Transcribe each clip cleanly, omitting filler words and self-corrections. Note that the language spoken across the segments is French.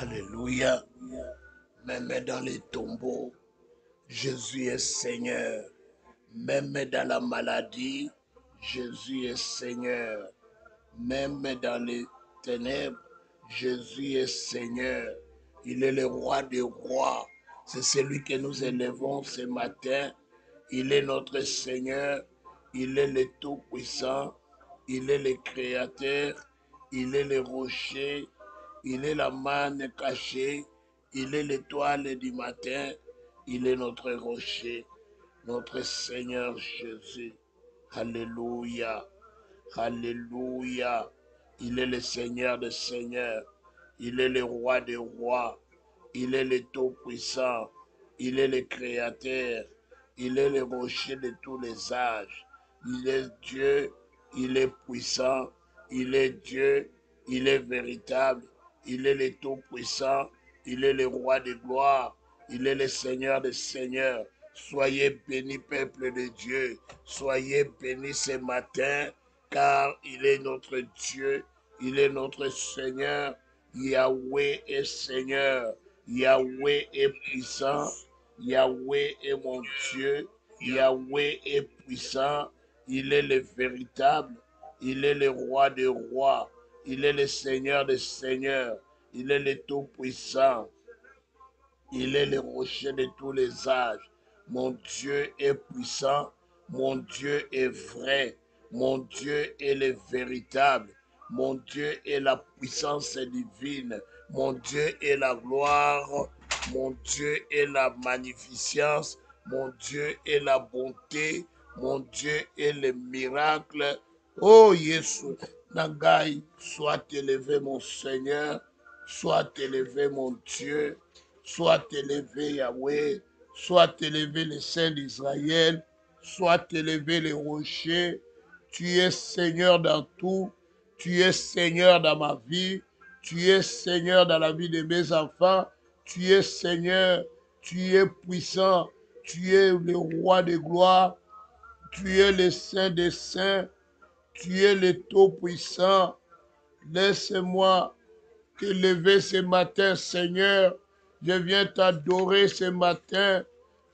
Alléluia. Même dans les tombeaux, Jésus est Seigneur. Même dans la maladie, Jésus est Seigneur. Même dans les ténèbres, Jésus est Seigneur. Il est le roi des rois. C'est celui que nous élevons ce matin. Il est notre Seigneur. Il est le Tout-Puissant. Il est le Créateur. Il est le rocher. Il est la manne cachée. Il est l'étoile du matin. Il est notre rocher. Notre Seigneur Jésus. Alléluia. Alléluia. Il est le Seigneur des Seigneurs. Il est le roi des rois. Il est le Tout-Puissant. Il est le Créateur. Il est le rocher de tous les âges. Il est Dieu. Il est puissant. Il est Dieu. Il est véritable. Il est le Tout-Puissant. Il est le roi de gloire. Il est le Seigneur des Seigneurs. Soyez bénis, peuple de Dieu. Soyez bénis ce matin, car il est notre Dieu. Il est notre Seigneur. Yahweh est Seigneur. Yahweh est puissant. Yahweh est mon Dieu. Yahweh est puissant. Il est le véritable. Il est le roi des rois. Il est le Seigneur des seigneurs. Il est le tout-puissant. Il est le rocher de tous les âges. Mon Dieu est puissant. Mon Dieu est vrai. Mon Dieu est le véritable. Mon Dieu est la puissance divine. Mon Dieu est la gloire. Mon Dieu est la magnificence. Mon Dieu est la bonté. Mon Dieu est le miracle. Oh Jésus, Nagai, sois élevé mon Seigneur. Sois élevé mon Dieu. Sois élevé Yahweh. Sois élevé le Saint d'Israël. Sois élevé le rocher. Tu es Seigneur dans tout. Tu es Seigneur dans ma vie. Tu es Seigneur dans la vie de mes enfants. Tu es Seigneur. Tu es puissant. Tu es le roi de gloire. Tu es le Saint des saints. Tu es le Tout-Puissant. Laisse-moi t'élever ce matin, Seigneur. Je viens t'adorer ce matin.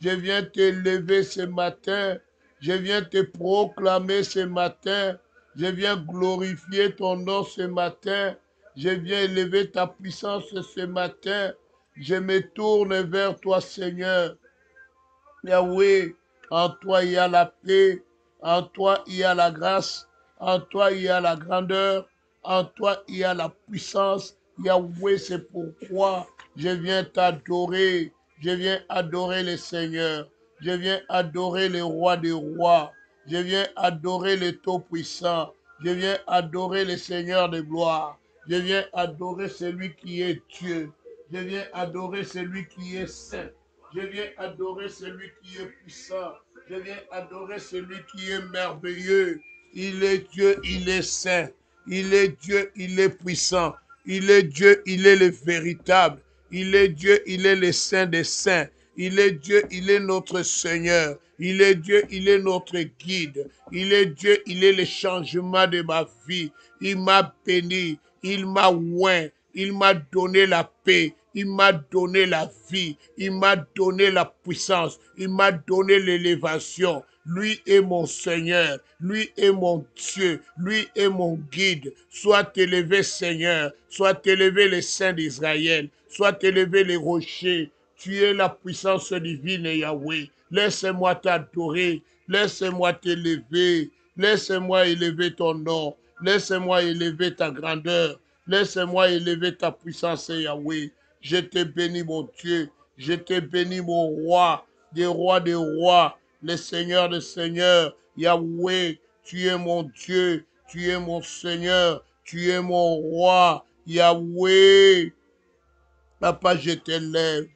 Je viens t'élever ce matin. Je viens te proclamer ce matin. Je viens glorifier ton nom ce matin. Je viens élever ta puissance ce matin. Je me tourne vers toi, Seigneur. Yahweh, en toi il y a la paix. En toi il y a la grâce. En toi il y a la grandeur. En toi il y a la puissance. Yahweh, c'est pourquoi je viens t'adorer. Je viens adorer le Seigneur. Je viens adorer le roi des rois. Je viens adorer le Tout-Puissant. Je viens adorer le Seigneur de gloire. Je viens adorer celui qui est Dieu. Je viens adorer celui qui est saint. Je viens adorer celui qui est puissant. Je viens adorer celui qui est merveilleux. Il est Dieu, il est saint. Il est Dieu, il est puissant. Il est Dieu, il est le véritable. Il est Dieu, il est le saint des saints. Il est Dieu, il est notre Seigneur. Il est Dieu, il est notre guide. Il est Dieu, il est le changement de ma vie. Il m'a béni, il m'a oint, il m'a donné la paix. Il m'a donné la vie, il m'a donné la puissance, il m'a donné l'élévation. Lui est mon Seigneur, lui est mon Dieu, lui est mon guide. Sois élevé Seigneur, sois élevé le Saint d'Israël, sois élevé les rochers. Tu es la puissance divine Yahweh. Laisse-moi t'adorer, laisse-moi t'élever, laisse-moi élever ton nom, laisse-moi élever ta grandeur, laisse-moi élever ta puissance Yahweh. Je te bénis, mon Dieu. Je te bénis, mon roi, des rois, le Seigneur des seigneurs. Yahweh, tu es mon Dieu, tu es mon Seigneur, tu es mon roi. Yahweh, Papa, je t'élève,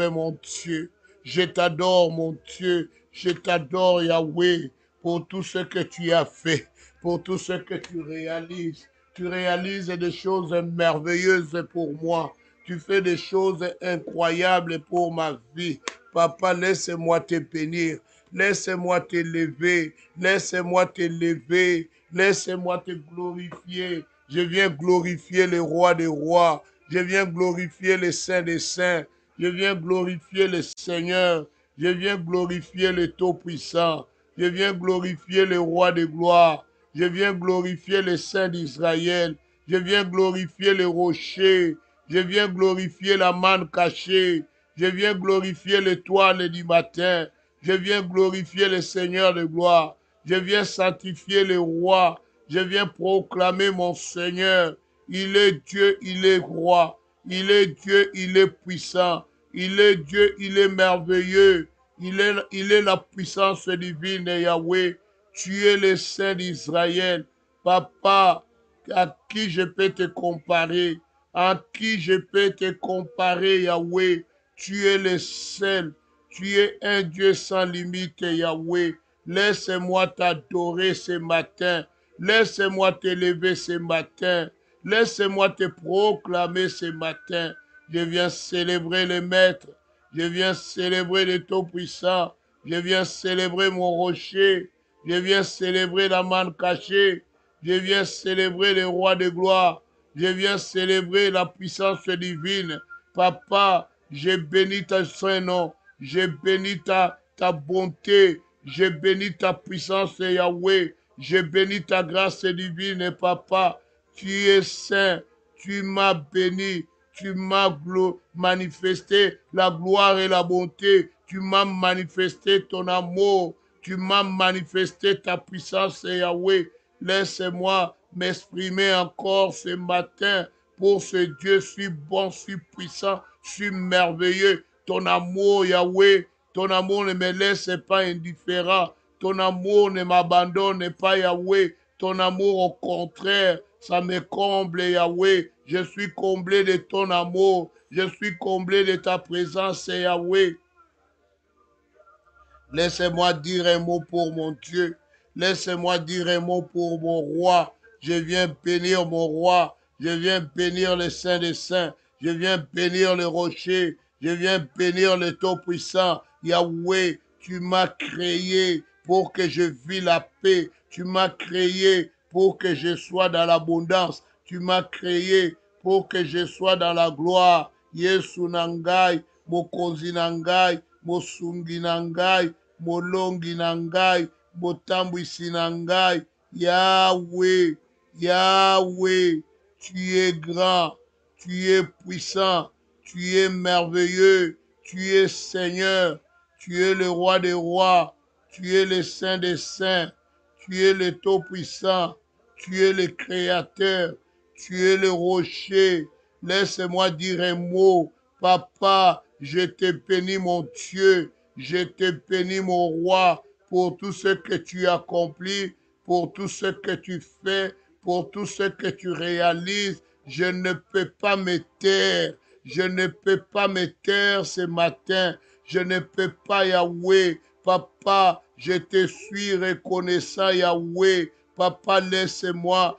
mon Dieu. Je t'adore, mon Dieu. Je t'adore, Yahweh, pour tout ce que tu as fait, pour tout ce que tu réalises. Tu réalises des choses merveilleuses pour moi. Tu fais des choses incroyables pour ma vie. Papa, laisse-moi te bénir. Laisse-moi t'élever. Laisse-moi t'élever. Laisse-moi te glorifier. Je viens glorifier le roi des rois. Je viens glorifier le Saint des Saints. Je viens glorifier le Seigneur. Je viens glorifier le Tout-Puissant. Je viens glorifier le Roi de gloire. Je viens glorifier le Saint d'Israël. Je viens glorifier le rocher. Je viens glorifier la manne cachée. Je viens glorifier l'étoile du matin. Je viens glorifier le Seigneur de gloire. Je viens sanctifier le roi. Je viens proclamer mon Seigneur. Il est Dieu, il est roi. Il est Dieu, il est puissant. Il est Dieu, il est merveilleux. Il est la puissance divine, Yahweh. Tu es le Saint d'Israël. Papa, à qui je peux te comparer? À qui je peux te comparer, Yahweh? Tu es le seul. Tu es un Dieu sans limite, Yahweh. Laisse-moi t'adorer ce matin. Laisse-moi t'élever ce matin. Laisse-moi te proclamer ce matin. Je viens célébrer le Maître. Je viens célébrer le Tout-Puissant. Je viens célébrer mon rocher. Je viens célébrer la manne cachée. Je viens célébrer le Roi de gloire. Je viens célébrer la puissance divine. Papa, je bénis ta saint nom. Je bénis ta bonté. Je bénis ta puissance, Yahweh. Je bénis ta grâce divine, Papa. Tu es saint. Tu m'as béni. Tu m'as manifesté la gloire et la bonté. Tu m'as manifesté ton amour. Tu m'as manifesté ta puissance, Yahweh. Laisse-moi m'exprimer encore ce matin pour ce Dieu si bon, si puissant, si merveilleux. Ton amour, Yahweh, ton amour ne me laisse pas indifférent. Ton amour ne m'abandonne pas, Yahweh. Ton amour, au contraire, ça me comble, Yahweh. Je suis comblé de ton amour. Je suis comblé de ta présence, Yahweh. Laissez-moi dire un mot pour mon Dieu. Laissez-moi dire un mot pour mon roi. Je viens bénir mon roi. Je viens bénir le Saint des Saints. Je viens bénir le rocher. Je viens bénir le Tout-Puissant. Yahweh, tu m'as créé pour que je vis la paix. Tu m'as créé pour que je sois dans l'abondance. Tu m'as créé pour que je sois dans la gloire. Yesu nangai, mokonzi nangai, mosungi nangai, molongi nangai, motambwisi nangai. Yahweh, Yahweh, tu es grand, tu es puissant, tu es merveilleux, tu es Seigneur, tu es le roi des rois, tu es le Saint des saints, tu es le Tout-Puissant, tu es le Créateur, tu es le rocher. Laisse-moi dire un mot. Papa, je te bénis mon Dieu, je te bénis mon roi pour tout ce que tu accomplis, pour tout ce que tu fais, pour tout ce que tu réalises. Je ne peux pas me taire. Je ne peux pas me taire ce matin. Je ne peux pas, Yahweh. Papa, je te suis reconnaissant, Yahweh. Papa, laisse-moi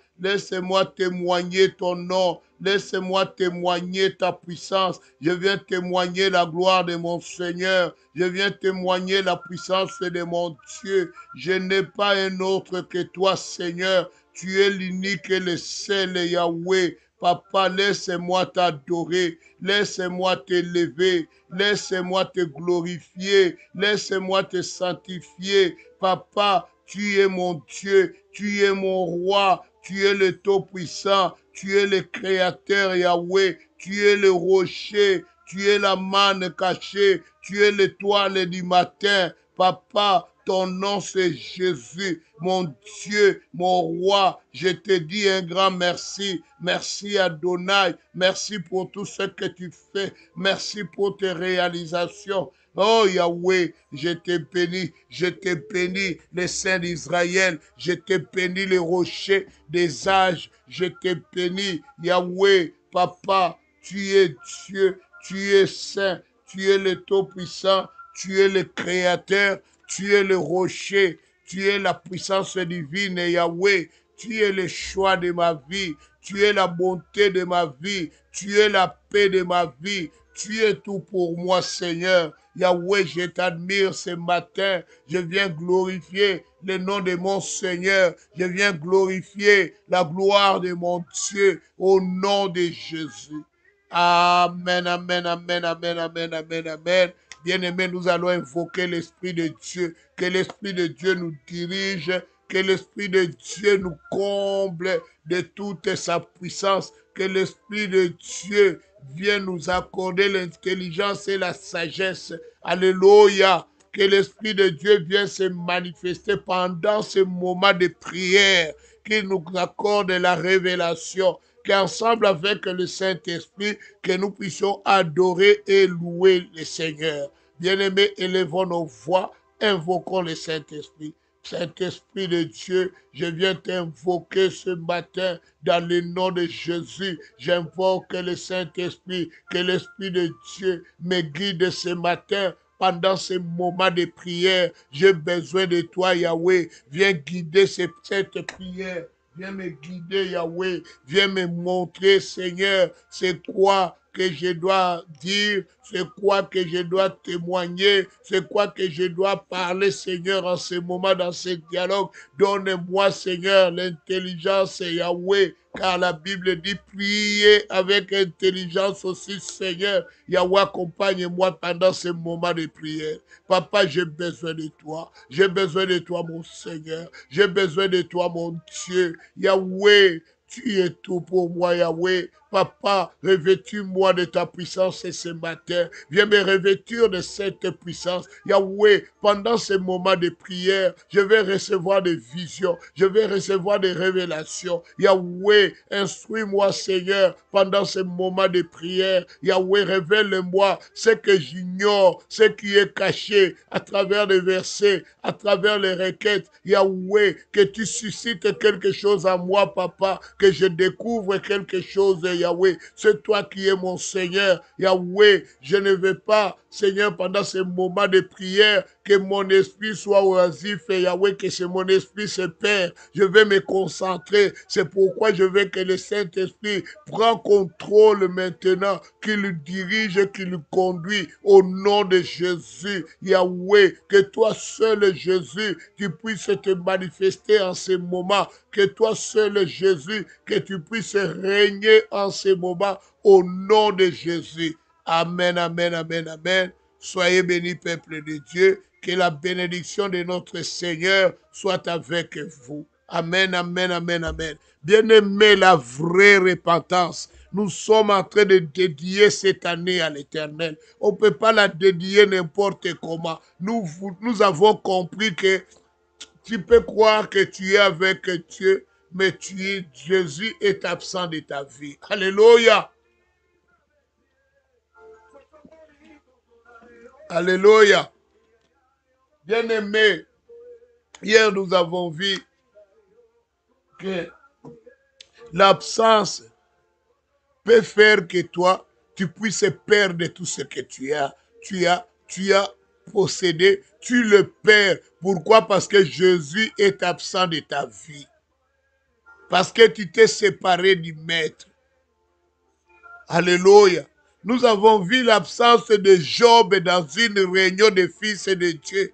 témoigner ton nom. Laisse-moi témoigner ta puissance. Je viens témoigner la gloire de mon Seigneur. Je viens témoigner la puissance de mon Dieu. Je n'ai pas un autre que toi, Seigneur. Tu es l'unique et le seul Yahweh. Papa, laisse-moi t'adorer. Laisse-moi t'élever. Laisse-moi te glorifier. Laisse-moi te sanctifier. Papa, tu es mon Dieu. Tu es mon roi. Tu es le Tout-Puissant. Tu es le Créateur, Yahweh. Tu es le rocher. Tu es la manne cachée. Tu es l'étoile du matin. Papa, ton nom c'est Jésus. Mon Dieu, mon roi, je te dis un grand merci. Merci Adonai. Merci pour tout ce que tu fais. Merci pour tes réalisations. Oh Yahweh, je te bénis les saints d'Israël, je te bénis les rochers des âges, je te bénis Yahweh, Papa, tu es Dieu, tu es saint, tu es le Tout-Puissant, tu es le Créateur, tu es le rocher, tu es la puissance divine Yahweh, tu es le choix de ma vie, tu es la bonté de ma vie, tu es la paix de ma vie, tu es tout pour moi Seigneur. Yahweh, je t'admire ce matin. Je viens glorifier le nom de mon Seigneur. Je viens glorifier la gloire de mon Dieu au nom de Jésus. Amen, amen, amen, amen, amen, amen, amen. Bien-aimés, nous allons invoquer l'Esprit de Dieu. Que l'Esprit de Dieu nous dirige, que l'Esprit de Dieu nous comble de toute sa puissance, que l'Esprit de Dieu vienne nous accorder l'intelligence et la sagesse. Alléluia. Que l'Esprit de Dieu vienne se manifester pendant ce moment de prière, qu'il nous accorde la révélation, qu'ensemble avec le Saint-Esprit, que nous puissions adorer et louer le Seigneur. Bien-aimés, élevons nos voix, invoquons le Saint-Esprit. Saint-Esprit de Dieu, je viens t'invoquer ce matin dans le nom de Jésus. J'invoque le Saint-Esprit, que l'Esprit de Dieu me guide ce matin. Pendant ce moment de prière, j'ai besoin de toi, Yahweh. Viens guider cette prière. Viens me guider, Yahweh. Viens me montrer, Seigneur, c'est quoi que je dois dire, c'est quoi que je dois témoigner, c'est quoi que je dois parler, Seigneur, en ce moment, dans ce dialogue. Donne-moi, Seigneur, l'intelligence, Yahweh, car la Bible dit prier avec intelligence aussi, Seigneur. Yahweh, accompagne-moi pendant ce moment de prière. Papa, j'ai besoin de toi. J'ai besoin de toi, mon Seigneur. J'ai besoin de toi, mon Dieu. Yahweh, tu es tout pour moi, Yahweh. Papa, revêtis-moi de ta puissance ce matin. Viens me revêtir de cette puissance. Yahweh, pendant ce moment de prière, je vais recevoir des visions. Je vais recevoir des révélations. Yahweh, instruis-moi, Seigneur, pendant ce moment de prière. Yahweh, révèle-moi ce que j'ignore, ce qui est caché à travers les versets, à travers les requêtes. Yahweh, que tu suscites quelque chose en moi, Papa, que je découvre quelque chose, Yahweh. C'est toi qui es mon Seigneur. Yahweh, je ne veux pas, Seigneur, pendant ce moment de prière, que mon esprit soit oisif, et Yahweh, que mon esprit se perd. Je vais me concentrer. C'est pourquoi je veux que le Saint-Esprit prenne contrôle maintenant, qu'il dirige, qu'il conduit au nom de Jésus. Yahweh, que toi seul, Jésus, tu puisses te manifester en ce moment. Que toi seul, Jésus, que tu puisses régner en ce moment au nom de Jésus. Amen, amen, amen, amen. Soyez bénis, peuple de Dieu. Que la bénédiction de notre Seigneur soit avec vous. Amen, amen, amen, amen. Bien-aimé, la vraie repentance. Nous sommes en train de dédier cette année à l'Éternel. On ne peut pas la dédier n'importe comment. Nous avons compris que tu peux croire que tu es avec Dieu, mais Jésus est absent de ta vie. Alléluia. Alléluia. Bien-aimé, hier nous avons vu que l'absence peut faire que toi, tu puisses perdre tout ce que tu as possédé, tu le perds. Pourquoi? Parce que Jésus est absent de ta vie. Parce que tu t'es séparé du Maître. Alléluia. Nous avons vu l'absence de Job dans une réunion des fils de Dieu,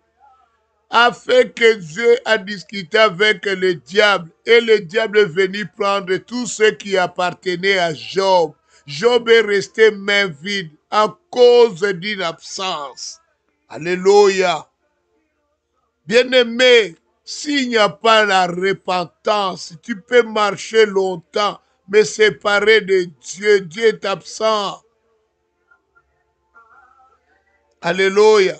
afin que Dieu a discuté avec le diable, et le diable est venu prendre tout ce qui appartenait à Job. Job est resté main vide à cause d'une absence. Alléluia. Bien-aimé, s'il n'y a pas la repentance, tu peux marcher longtemps, mais séparé de Dieu. Dieu est absent. Alléluia.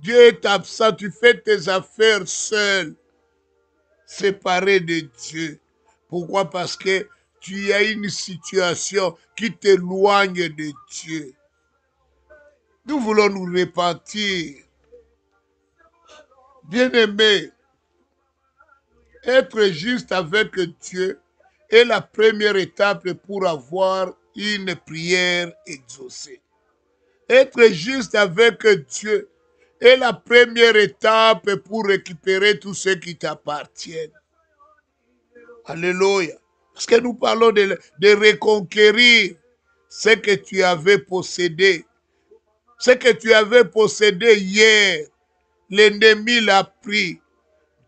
Dieu est absent, tu fais tes affaires seul, séparé de Dieu. Pourquoi? Parce que tu as une situation qui t'éloigne de Dieu. Nous voulons nous repentir. Bien-aimés, être juste avec Dieu est la première étape pour avoir une prière exaucée. Être juste avec Dieu est la première étape pour récupérer tout ce qui t'appartient. Alléluia. Parce que nous parlons de reconquérir ce que tu avais possédé. Ce que tu avais possédé hier, l'ennemi l'a pris.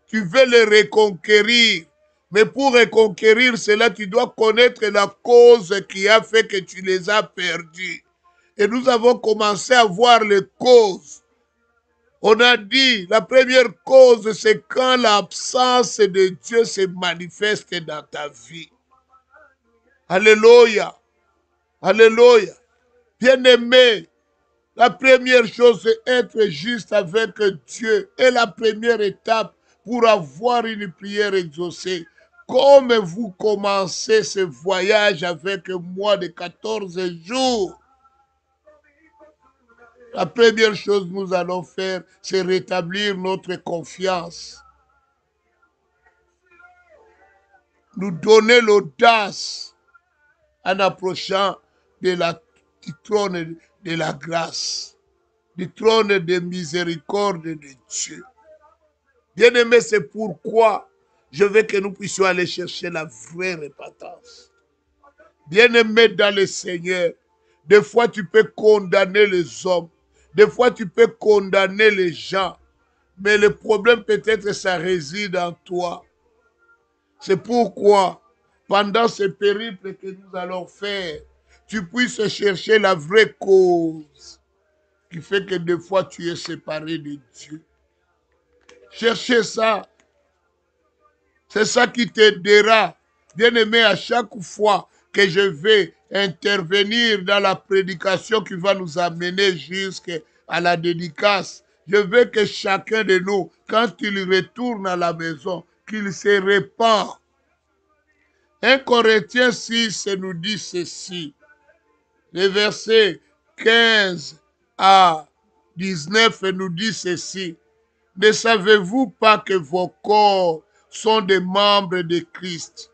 Tu veux le reconquérir. Mais pour reconquérir cela, tu dois connaître la cause qui a fait que tu les as perdus. Et nous avons commencé à voir les causes. On a dit, la première cause, c'est quand l'absence de Dieu se manifeste dans ta vie. Alléluia. Alléluia. Bien-aimé, la première chose, c'est être juste avec Dieu. Et la première étape pour avoir une prière exaucée. Comme vous commencez ce voyage avec moi de 14 jours, la première chose que nous allons faire, c'est rétablir notre confiance. Nous donner l'audace en approchant du trône de la grâce, du trône de miséricorde de Dieu. Bien-aimé, c'est pourquoi je veux que nous puissions aller chercher la vraie repentance. Bien-aimé dans le Seigneur, des fois tu peux condamner les hommes, des fois tu peux condamner les gens, mais le problème peut-être ça réside en toi. C'est pourquoi, pendant ce périple que nous allons faire, tu puisses chercher la vraie cause qui fait que des fois tu es séparé de Dieu. Cherchez ça. C'est ça qui t'aidera. Bien-aimé, à chaque fois que je vais intervenir dans la prédication qui va nous amener jusqu'à la dédicace, je veux que chacun de nous, quand il retourne à la maison, qu'il se répand. 1 Corinthiens 6 nous dit ceci. Le verset 15 à 19 nous dit ceci. Ne savez-vous pas que vos corps sont des membres de Christ?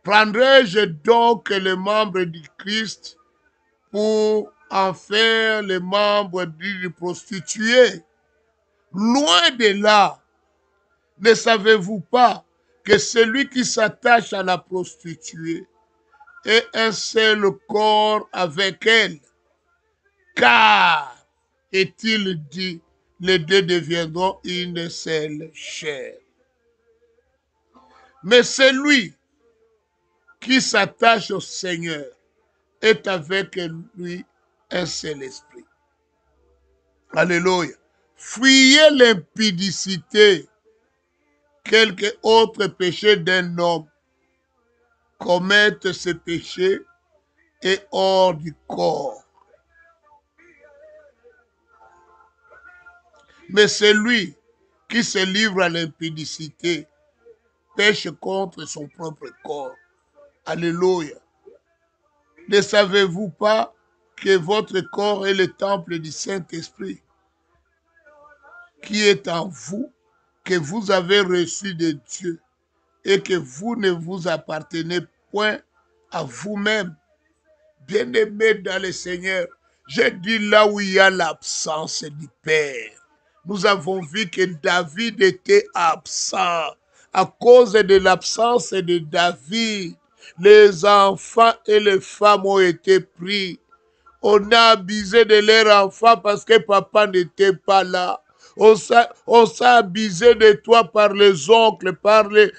Prendrai-je donc les membres du Christ pour en faire les membres d'une prostituée? Loin de là. Ne savez-vous pas que celui qui s'attache à la prostituée est un seul corps avec elle? Car, est-il dit, les deux deviendront une seule chair. Mais celui qui s'attache au Seigneur est avec lui un seul esprit. Alléluia. Fuyez l'impudicité. Quelque autre péché d'un homme commettre ce péché est hors du corps. Mais celui qui se livre à l'impudicité pêche contre son propre corps. Alléluia. Ne savez-vous pas que votre corps est le temple du Saint-Esprit qui est en vous, que vous avez reçu de Dieu et que vous ne vous appartenez point à vous-même? Bien-aimés dans le Seigneur, je dis là où il y a l'absence du Père. Nous avons vu que David était absent. À cause de l'absence de David, les enfants et les femmes ont été pris. On a abusé de leurs enfants parce que papa n'était pas là. On s'est abusé de toi par les oncles, par les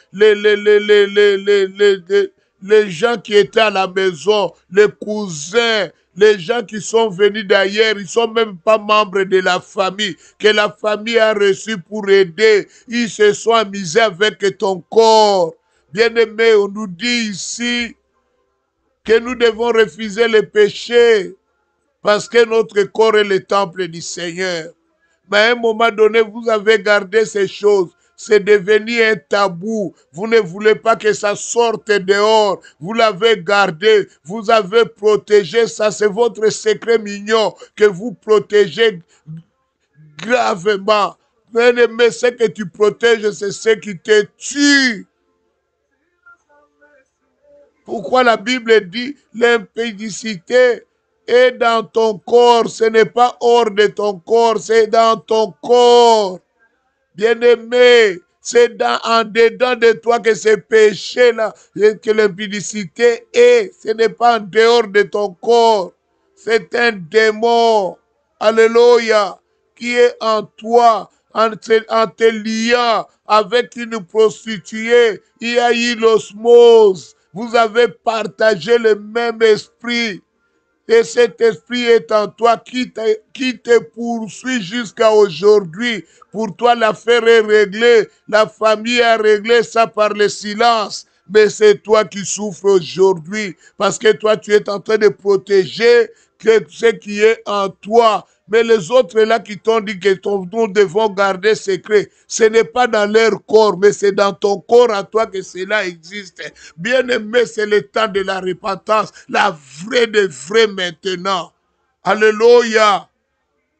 gens qui étaient à la maison, les cousins, les gens qui sont venus d'ailleurs, ils ne sont même pas membres de la famille, que la famille a reçu pour aider. Ils se sont amusés avec ton corps. Bien-aimé, on nous dit ici que nous devons refuser le péché parce que notre corps est le temple du Seigneur. Mais à un moment donné, vous avez gardé ces choses. C'est devenu un tabou. Vous ne voulez pas que ça sorte dehors. Vous l'avez gardé. Vous avez protégé ça. C'est votre secret mignon que vous protégez gravement. Mais ce que tu protèges, c'est ce qui te tue. Pourquoi la Bible dit l'impudicité est dans ton corps, ce n'est pas hors de ton corps, c'est dans ton corps. Bien-aimé, c'est en dedans de toi que ce péché-là, que l'impudicité est. Ce n'est pas en dehors de ton corps. C'est un démon, alléluia, qui est en toi. en te liant avec une prostituée, il y a eu l'osmose. Vous avez partagé le même esprit. Et cet esprit est en toi qui te poursuit jusqu'à aujourd'hui. Pour toi, l'affaire est réglée. La famille a réglé ça par le silence. Mais c'est toi qui souffres aujourd'hui. Parce que toi, tu es en train de protéger ce qui est en toi. Mais les autres là qui t'ont dit que nous devons garder secret, ce n'est pas dans leur corps, mais c'est dans ton corps à toi que cela existe. Bien-aimé, c'est le temps de la repentance, la vraie de vraie maintenant. Alléluia.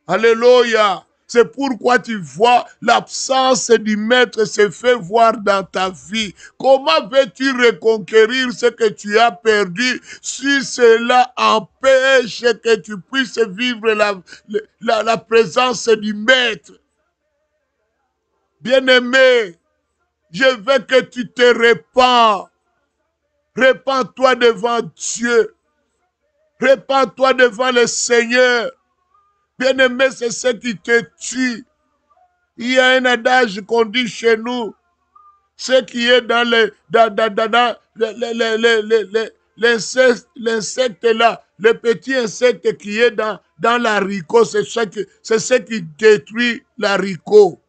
Alléluia. C'est pourquoi tu vois l'absence du maître se fait voir dans ta vie. Comment veux-tu reconquérir ce que tu as perdu si cela empêche que tu puisses vivre la présence du maître? Bien-aimé, je veux que tu te répands. Répands-toi devant Dieu. Répands-toi devant le Seigneur. Bien-aimé, c'est ce qui te tue. Il y a un adage qu'on dit chez nous, ce qui est dans l'insecte là, le petit insecte qui est dans l'haricot, c'est ce qui détruit l'haricot.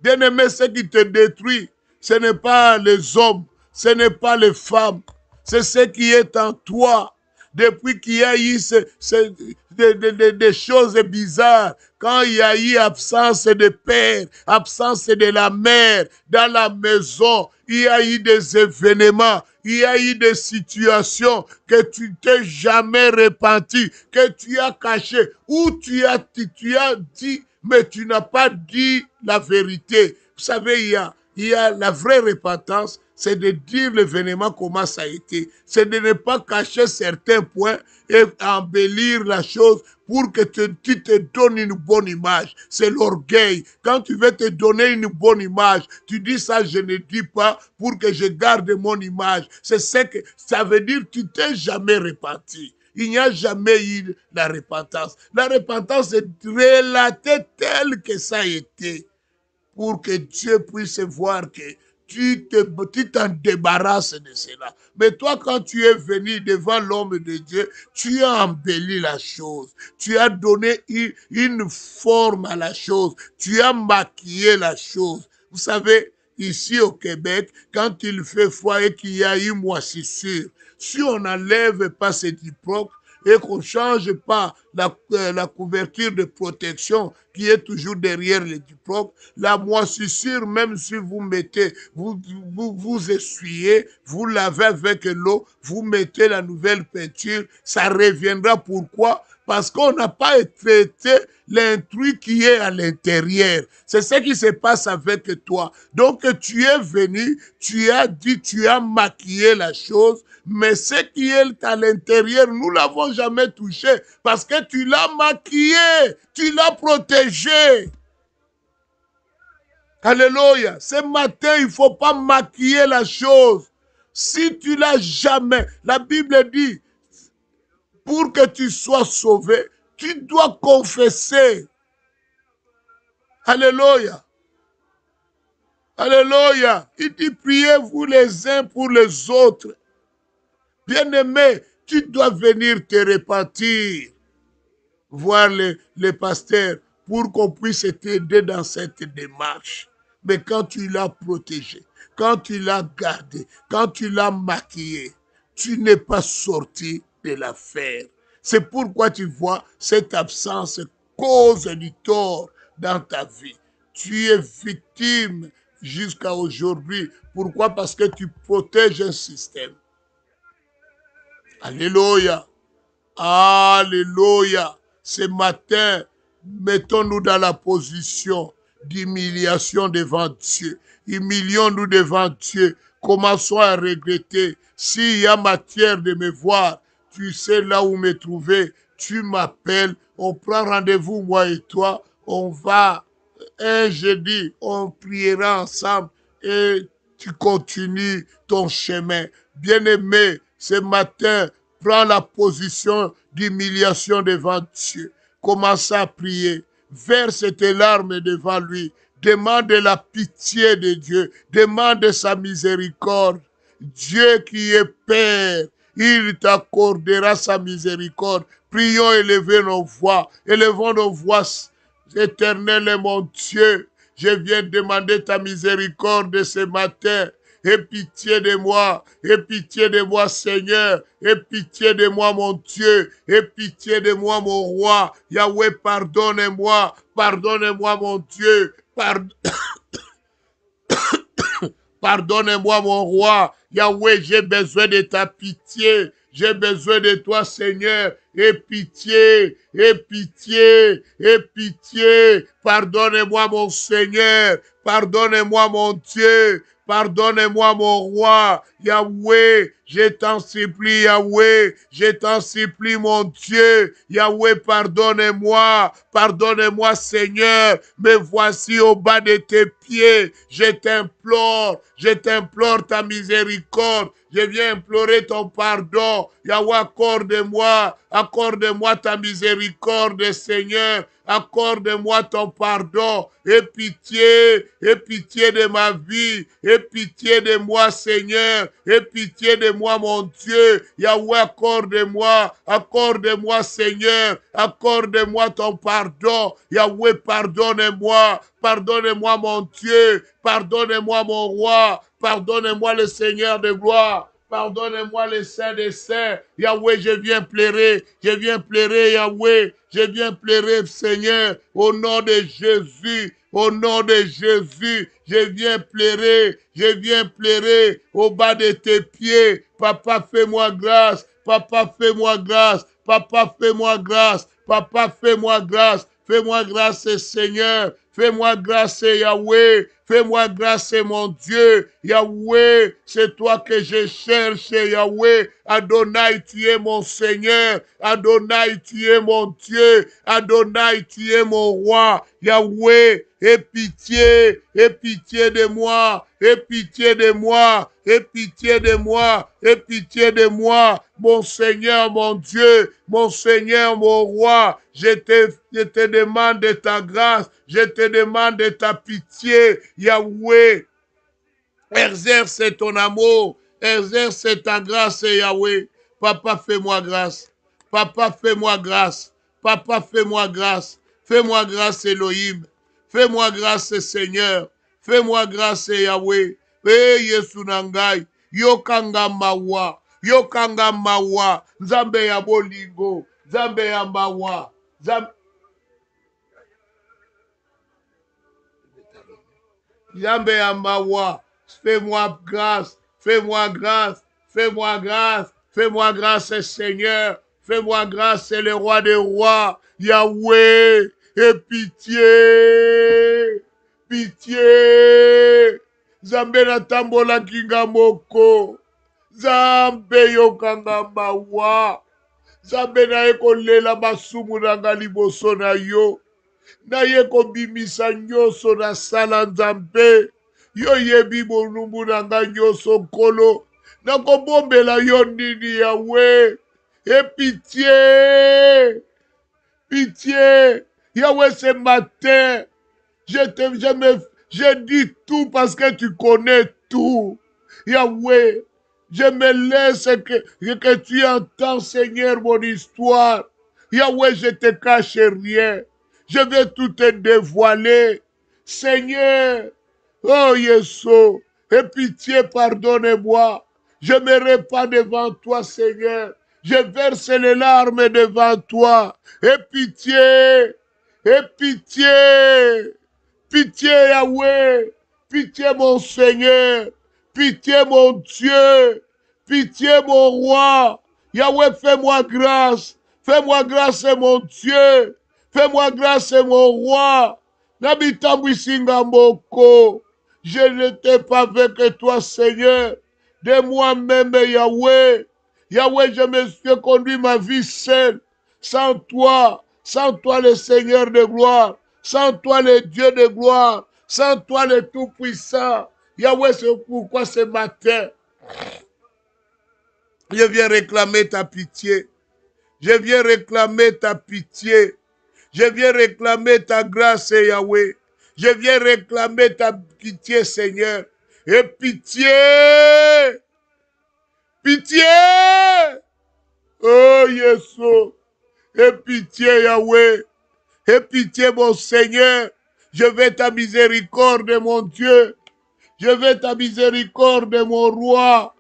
Bien-aimé, ce qui te détruit, ce n'est pas les hommes, ce n'est pas les femmes, c'est ce qui est en toi. Depuis qu'il y a eu des choses bizarres, quand il y a eu absence de père, absence de la mère dans la maison, il y a eu des événements, il y a eu des situations que tu t'es jamais repenti, que tu as caché, ou tu as dit, mais tu n'as pas dit la vérité. Vous savez, il y a la vraie repentance, c'est de dire l'événement comment ça a été. C'est de ne pas cacher certains points et embellir la chose pour que tu te donnes une bonne image. C'est l'orgueil. Quand tu veux te donner une bonne image, tu dis ça, je ne dis pas pour que je garde mon image. C'est ce que ça veut dire, tu t'es jamais repenti. Il n'y a jamais eu la repentance. La repentance est relatée telle que ça a été pour que Dieu puisse voir que tu t'en débarrasses de cela. Mais toi, quand tu es venu devant l'homme de Dieu, tu as embelli la chose. Tu as donné une forme à la chose. Tu as maquillé la chose. Vous savez, ici au Québec, quand il fait froid et qu'il y a une moisissure, si on n'enlève pas ces diplômes, et qu'on ne change pas la couverture de protection qui est toujours derrière les diplômes, la moisissure, même si vous mettez, vous essuyez, vous lavez avec l'eau, vous mettez la nouvelle peinture, ça reviendra. Pourquoi? Parce qu'on n'a pas traité l'intrus qui est à l'intérieur. C'est ce qui se passe avec toi. Donc tu es venu, tu as dit, tu as maquillé la chose, mais ce qui est à l'intérieur, nous ne l'avons jamais touché parce que tu l'as maquillé, tu l'as protégé. Alléluia. Ce matin, il ne faut pas maquiller la chose. Si tu l'as jamais, la Bible dit, pour que tu sois sauvé, tu dois confesser. Alléluia. Alléluia. Il dit, priez-vous les uns pour les autres. Bien-aimé, tu dois venir te repentir, voir les pasteurs pour qu'on puisse t'aider dans cette démarche. Mais quand tu l'as protégé, quand tu l'as gardé, quand tu l'as maquillé, tu n'es pas sorti de l'affaire. C'est pourquoi tu vois cette absence cause du tort dans ta vie. Tu es victime jusqu'à aujourd'hui. Pourquoi? Parce que tu protèges un système. Alléluia. Alléluia. Ce matin, mettons-nous dans la position d'humiliation devant Dieu. Humilions-nous devant Dieu. Commençons à regretter. S'il y a matière de me voir, tu sais là où me trouver. Tu m'appelles. On prend rendez-vous, moi et toi. On va un jeudi, on priera ensemble et tu continues ton chemin. Bien-aimé, ce matin, prends la position d'humiliation devant Dieu. Commence à prier. Verse tes larmes devant lui. Demande la pitié de Dieu. Demande sa miséricorde. Dieu qui est Père, il t'accordera sa miséricorde. Prions, élevons nos voix. Éternel et mon Dieu, je viens demander ta miséricorde ce matin. Aie pitié de moi, Seigneur, aie pitié de moi, mon Dieu, aie pitié de moi, mon roi. Yahweh, pardonne-moi, mon Dieu, pardonne-moi, mon roi. Yahweh, j'ai besoin de ta pitié. J'ai besoin de toi, Seigneur. Aie pitié, aie pitié, aie pitié. Pardonne-moi, mon Seigneur. Pardonne-moi, mon Dieu. Pardonne-moi, mon roi. Yahweh, je t'en supplie, Yahweh. Je t'en supplie, mon Dieu. Yahweh, pardonne-moi. Pardonne-moi, Seigneur. Me voici au bas de tes pieds. Je t'implore ta miséricorde. Je viens implorer ton pardon. Yahweh, accorde-moi ta miséricorde, Seigneur. Accorde-moi ton pardon. Aie pitié de ma vie. Aie pitié de moi, Seigneur. Aie pitié de moi, mon Dieu. Yahweh, accorde-moi, Seigneur. Accorde-moi ton pardon. Yahweh, pardonne-moi. Pardonne-moi, mon Dieu. Pardonne-moi, mon roi. Pardonne-moi, le Seigneur de gloire. Pardonne-moi, le Saint des Saints. Yahweh, je viens pleurer, Yahweh. Je viens pleurer, Seigneur, au nom de Jésus. Au nom de Jésus, je viens pleurer au bas de tes pieds. Papa, fais-moi grâce. Papa, fais-moi grâce. Papa, fais-moi grâce. Papa, fais-moi grâce. Fais-moi grâce, Seigneur. Fais-moi grâce, Yahweh. Fais-moi grâce, mon Dieu. Yahweh, c'est toi que je cherche, Yahweh. Adonai, tu es mon Seigneur. Adonai, tu es mon Dieu. Adonai, tu es mon roi. Yahweh, aie pitié de moi. Aie pitié de moi. Aie pitié de moi. Aie pitié de moi. Mon Seigneur, mon Dieu. Mon Seigneur, mon roi. Je te demande de ta grâce. Je te demande de ta pitié. Yahweh, exerce ton amour. Exerce ta grâce, Yahweh. Papa, fais-moi grâce. Papa, fais-moi grâce. Papa, fais-moi grâce. Fais-moi grâce, Elohim. Fais-moi grâce, Seigneur. Fais-moi grâce, Yahweh. Yesu nangai. Yokanga mawa. Yokanga mawa. Nzambe ya bolingo. Nzambe ya mawa. Nzambe ya mawa. Fais-moi grâce. Fais-moi grâce. Fais-moi grâce. Fais-moi grâce, Seigneur. Fais-moi grâce, le roi des rois. Yahweh. Et pitié. Pitié. Nzambe na tambola kinga moko. Nzambe yokanga mawa. Nzambe na ekolela masumu nanga liboso na yo. Naye kobimisa nyonso na sala Nzambe. Yo yebi bolumbu nanga nyonso nkolo. Nakobombela yo nini Yahweh. Et pitié. Pitié. Yahweh, ce matin, je dis tout parce que tu connais tout. Yahweh, je me laisse que tu entends, Seigneur, mon histoire. Yahweh, je te cache rien. Je vais tout te dévoiler. Seigneur, oh Yesu, aie pitié, pardonne-moi. Je me répands devant toi, Seigneur. Je verse les larmes devant toi. Aie pitié. Aie pitié. Pitié, Yahweh. Pitié, mon Seigneur. Pitié, mon Dieu. Pitié, mon roi. Yahweh, fais-moi grâce. Fais-moi grâce, mon Dieu. Fais-moi grâce, mon roi. Nabitambu Singamboko. Je n'étais pas avec toi, Seigneur. De moi-même, Yahweh. Yahweh, je me suis conduit ma vie seule. Sans toi le Seigneur de gloire. Sans toi le Dieu de gloire. Sans toi le Tout-Puissant. Yahweh, c'est pourquoi ce matin, je viens réclamer ta pitié. Je viens réclamer ta pitié. Je viens réclamer ta grâce, Yahweh. Je viens réclamer ta pitié, Seigneur. Et pitié. Pitié. Oh, Yesu. Et pitié, Yahweh. Et pitié, mon Seigneur. Je veux ta miséricorde, mon Dieu. Je veux ta miséricorde, mon roi.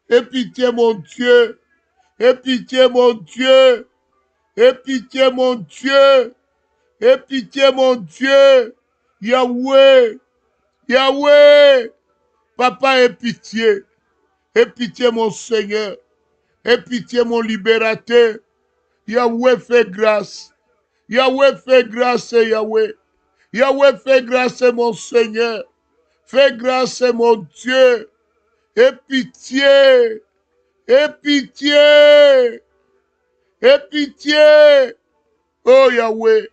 Et pitié, mon Dieu. Et pitié, mon Dieu. Et pitié, mon Dieu. Et pitié, mon Dieu. Yahweh. Yahweh. Papa, aie pitié. Aie pitié, mon Seigneur. Aie pitié, mon libérateur. Yahweh, fais grâce. Yahweh, fais grâce, Yahweh. Yahweh, fais grâce, mon Seigneur. Fais grâce, mon Dieu. Aie pitié. Aie pitié. Aie pitié. Oh Yahweh,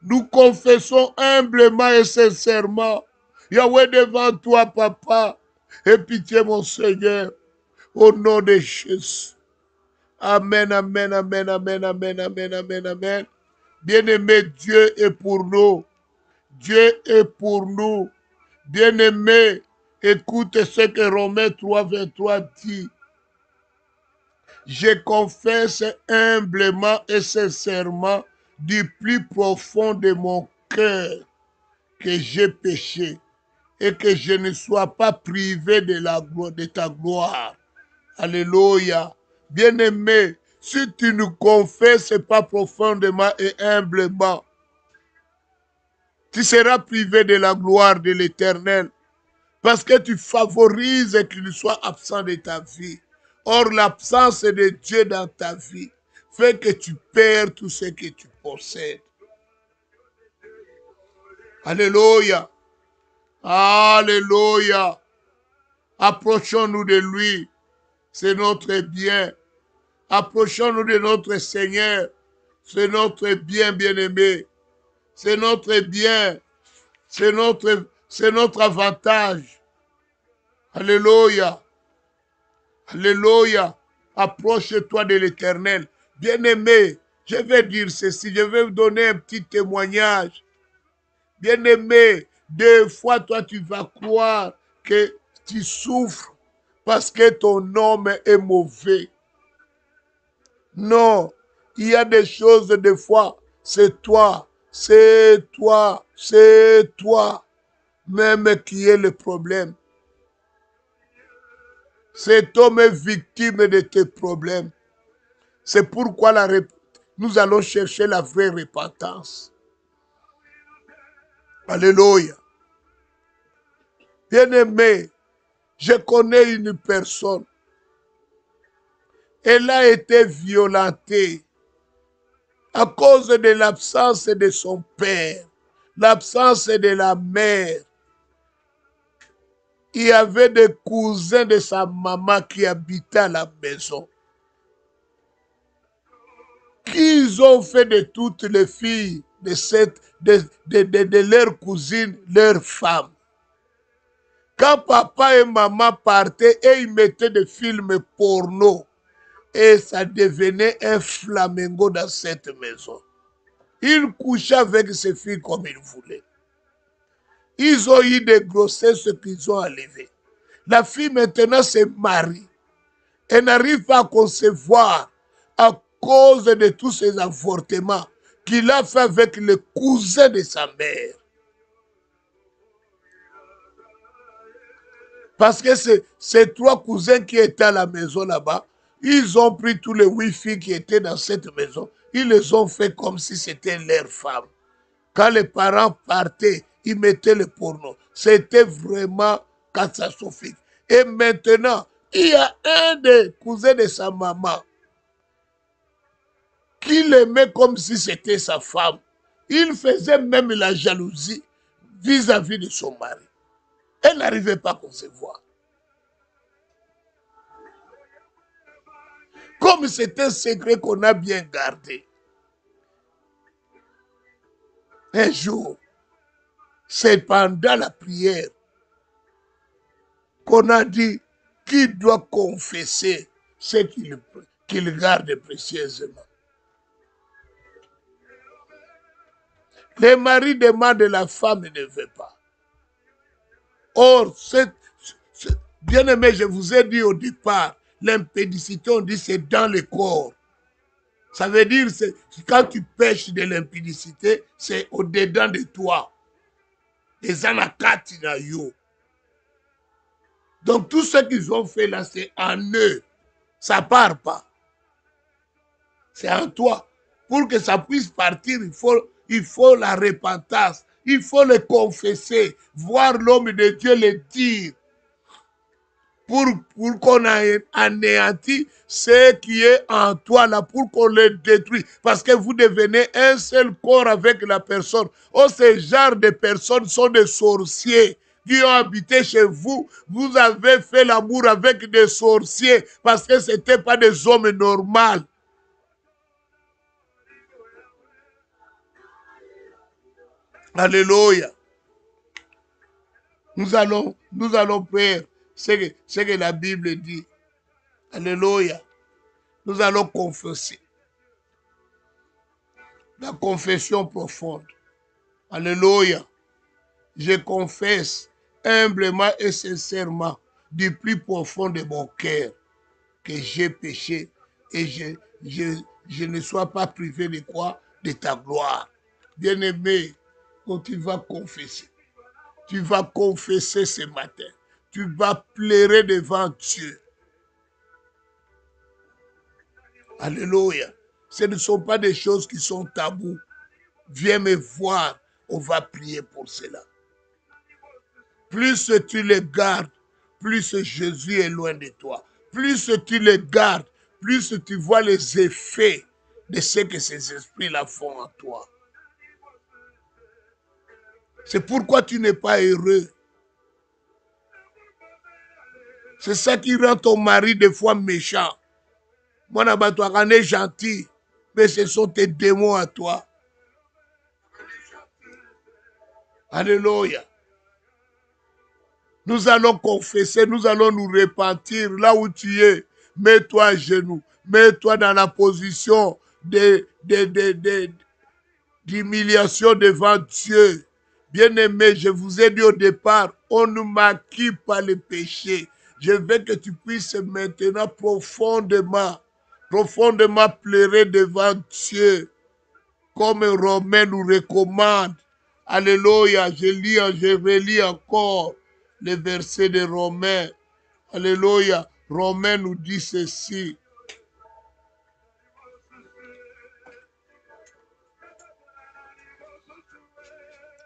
nous confessons humblement et sincèrement. Yahweh, devant toi, Papa. Aie pitié, mon Seigneur. Au nom de Jésus. Amen, amen, amen, amen, amen, amen, amen, amen. Bien-aimé, Dieu est pour nous. Dieu est pour nous. Bien-aimé, écoute ce que Romains 3, 23 dit. Je confesse humblement et sincèrement du plus profond de mon cœur que j'ai péché et que je ne sois pas privé de ta gloire. Alléluia. Bien-aimé, si tu ne confesses pas profondément et humblement, tu seras privé de la gloire de l'Éternel parce que tu favorises qu'il soit absent de ta vie. Or, l'absence de Dieu dans ta vie fait que tu perds tout ce que tu possèdes. Alléluia. Alléluia. Approchons-nous de lui. C'est notre bien. Approchons-nous de notre Seigneur. C'est notre bien, bien-aimé. C'est notre bien. C'est notre avantage. Alléluia. Alléluia. Approche-toi de l'Éternel. Bien-aimé, je vais dire ceci. Je vais vous donner un petit témoignage. Bien-aimé, des fois, toi, tu vas croire que tu souffres parce que ton homme est mauvais. Non, il y a des choses, des fois, c'est toi, même qui est le problème. Cet homme est victime de tes problèmes. C'est pourquoi nous allons chercher la vraie repentance. Alléluia. Bien-aimé, je connais une personne. Elle a été violentée à cause de l'absence de son père, l'absence de la mère. Il y avait des cousins de sa maman qui habitaient à la maison. Qu'ils ont fait de toutes les filles de leur cousine, leur femme. Quand papa et maman partaient et ils mettaient des films porno, et ça devenait un flamengo dans cette maison. Ils couchaient avec ces filles comme ils voulaient. Ils ont eu des grossesses qu'ils ont enlevées. La fille maintenant se marie. Elle n'arrive pas à concevoir à cause de tous ces avortements qu'il a fait avec le cousin de sa mère. Parce que ces trois cousins qui étaient à la maison là-bas, ils ont pris tous les 8 filles qui étaient dans cette maison, ils les ont fait comme si c'était leur femme. Quand les parents partaient, ils mettaient le porno. C'était vraiment catastrophique. Et maintenant, il y a un des cousins de sa maman qui l'aimait comme si c'était sa femme. Il faisait même la jalousie vis-à-vis de son mari. Elle n'arrivait pas à concevoir. Comme c'est un secret qu'on a bien gardé. Un jour, c'est pendant la prière qu'on a dit qui doit confesser ce qu'il garde précieusement. Le mari demande et la femme ne veut pas. Or, bien aimé, je vous ai dit au départ, l'impudicité, on dit c'est dans le corps. Ça veut dire que quand tu pêches de l'impudicité, c'est au-dedans de toi. Les anakati na yo. Donc tout ce qu'ils ont fait là, c'est en eux. Ça ne part pas. C'est en toi. Pour que ça puisse partir, il faut la repentance. Il faut le confesser. Voir l'homme de Dieu le dire. Pour qu'on anéantisse ce qui est en toi là, pour qu'on le détruise. Parce que vous devenez un seul corps avec la personne. Oh, ce genre de personnes sont des sorciers qui ont habité chez vous. Vous avez fait l'amour avec des sorciers parce que ce n'étaient pas des hommes normaux. Alléluia. Nous allons faire ce que la Bible dit. Alléluia. Nous allons confesser. La confession profonde. Alléluia. Je confesse humblement et sincèrement du plus profond de mon cœur que j'ai péché et je ne sois pas privé de quoi? De ta gloire. Bien-aimé, quand tu vas confesser, tu vas confesser ce matin. Tu vas pleurer devant Dieu. Alléluia. Ce ne sont pas des choses qui sont tabous. Viens me voir, on va prier pour cela. Plus tu les gardes, plus Jésus est loin de toi. Plus tu les gardes, plus tu vois les effets de ce que ces esprits-là font en toi. C'est pourquoi tu n'es pas heureux. C'est ça qui rend ton mari des fois méchant. Moi, on est gentil, mais ce sont tes démons à toi. Alléluia. Nous allons confesser, nous allons nous repentir là où tu es. Mets-toi à genoux, mets-toi dans la position d'humiliation devant Dieu. Bien-aimé, je vous ai dit au départ, on ne maquille pas le péché. Je veux que tu puisses maintenant profondément pleurer devant Dieu, comme Romain nous recommande. Alléluia, je relis encore les versets de Romains. Alléluia, Romain nous dit ceci.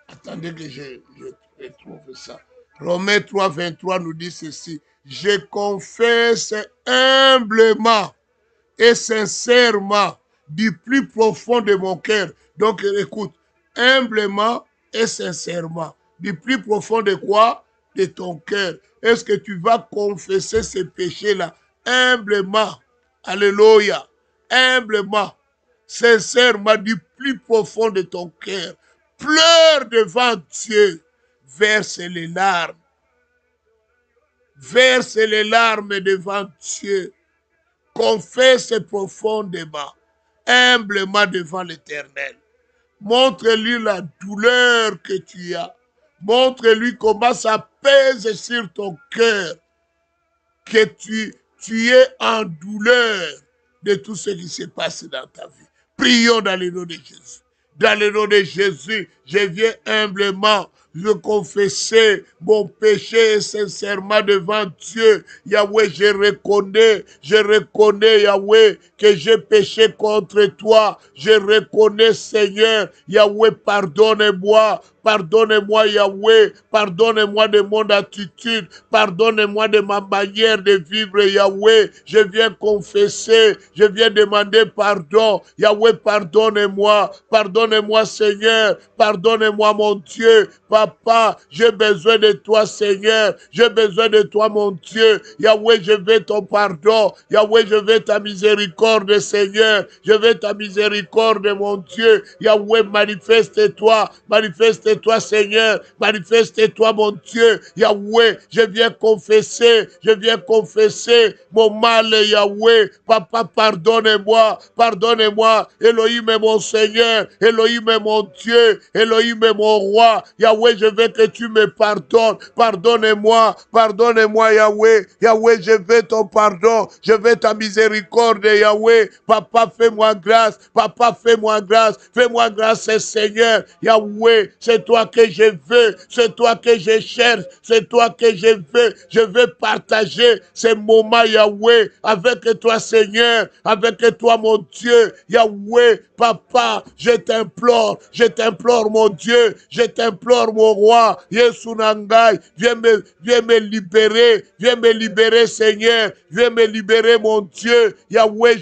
Attendez que je trouve ça. Romains 3, 23 nous dit ceci. Je confesse humblement et sincèrement du plus profond de mon cœur. Donc écoute, humblement et sincèrement. Du plus profond de quoi? De ton cœur. Est-ce que tu vas confesser ces péchés-là humblement? Alléluia. Humblement, sincèrement, du plus profond de ton cœur. Pleure devant Dieu. Verse les larmes. Verse les larmes devant Dieu. Confesse profondément, humblement devant l'Éternel. Montre-lui la douleur que tu as. Montre-lui comment ça pèse sur ton cœur. Que tu es en douleur de tout ce qui se passe dans ta vie. Prions dans le nom de Jésus. Dans le nom de Jésus, je viens humblement je confessais mon péché sincèrement devant Dieu. Yahweh, je reconnais, Yahweh, que j'ai péché contre toi. Je reconnais, Seigneur, Yahweh, pardonne-moi. Pardonne-moi, Yahweh. Pardonne-moi de mon attitude. Pardonne-moi de ma manière de vivre, Yahweh. Je viens confesser. Je viens demander pardon. Yahweh, pardonne-moi. Pardonne-moi, Seigneur. Pardonne-moi, mon Dieu. Papa, j'ai besoin de toi, Seigneur. J'ai besoin de toi, mon Dieu. Yahweh, je veux ton pardon. Yahweh, je veux ta miséricorde, Seigneur. Je veux ta miséricorde, mon Dieu. Yahweh, manifeste-toi. Manifeste manifeste-toi, Seigneur. Manifeste-toi, mon Dieu. Yahweh, je viens confesser mon mal, Yahweh. Papa, pardonnez-moi. Elohim est mon Seigneur. Elohim est mon Dieu. Elohim est mon roi. Yahweh, je veux que tu me pardonnes. Pardonnez-moi, Yahweh. Yahweh, je veux ton pardon. Je veux ta miséricorde, Yahweh. Papa, fais-moi grâce. Fais-moi grâce, Seigneur. Yahweh, c'est toi que je veux. C'est toi que je cherche. C'est toi que je veux. Je veux partager ces moments, Yahweh, avec toi, Seigneur. Avec toi, mon Dieu. Yahweh, Papa, je t'implore, mon Dieu. Je t'implore, mon roi. Yesu Nangai, viens me libérer, Seigneur. Viens me libérer, mon Dieu. Yahweh,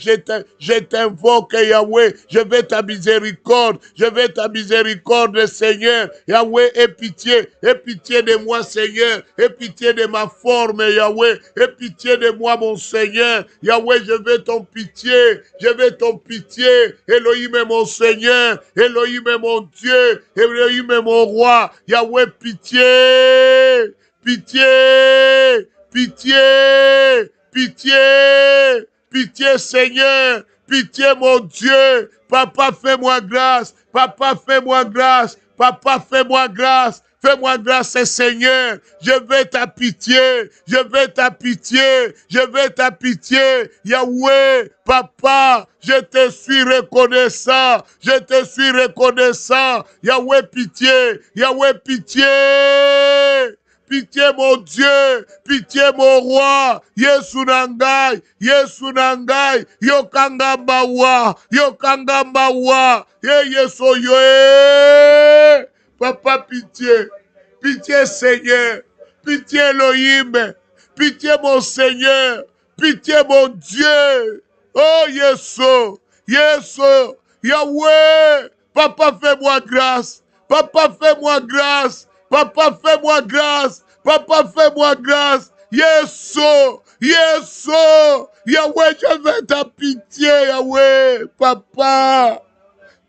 je t'invoque, Yahweh. Je veux ta miséricorde, Seigneur. Yahweh, aie pitié de moi, Seigneur. Aie pitié de ma forme, Yahweh. Aie pitié de moi, mon Seigneur. Yahweh, je veux ton pitié. Elohim est mon Seigneur. Elohim est mon Dieu. Elohim est mon roi. Yahweh, pitié, Seigneur. Pitié, mon Dieu. Papa, fais-moi grâce. Fais-moi grâce, Seigneur. Je veux ta pitié. Yahweh, Papa, je te suis reconnaissant. Yahweh, pitié. Pitié, mon Dieu. Pitié, mon roi. Yesu Nangai. Yokanga mawa. Yesu yoe. Papa, pitié. Pitié, Seigneur. Pitié, Elohim. Pitié, mon Seigneur. Pitié, mon Dieu. Oh, Yesu. Yahweh. Papa, fais-moi grâce. Yesu. Yahweh, je veux ta pitié, Yahweh. Papa,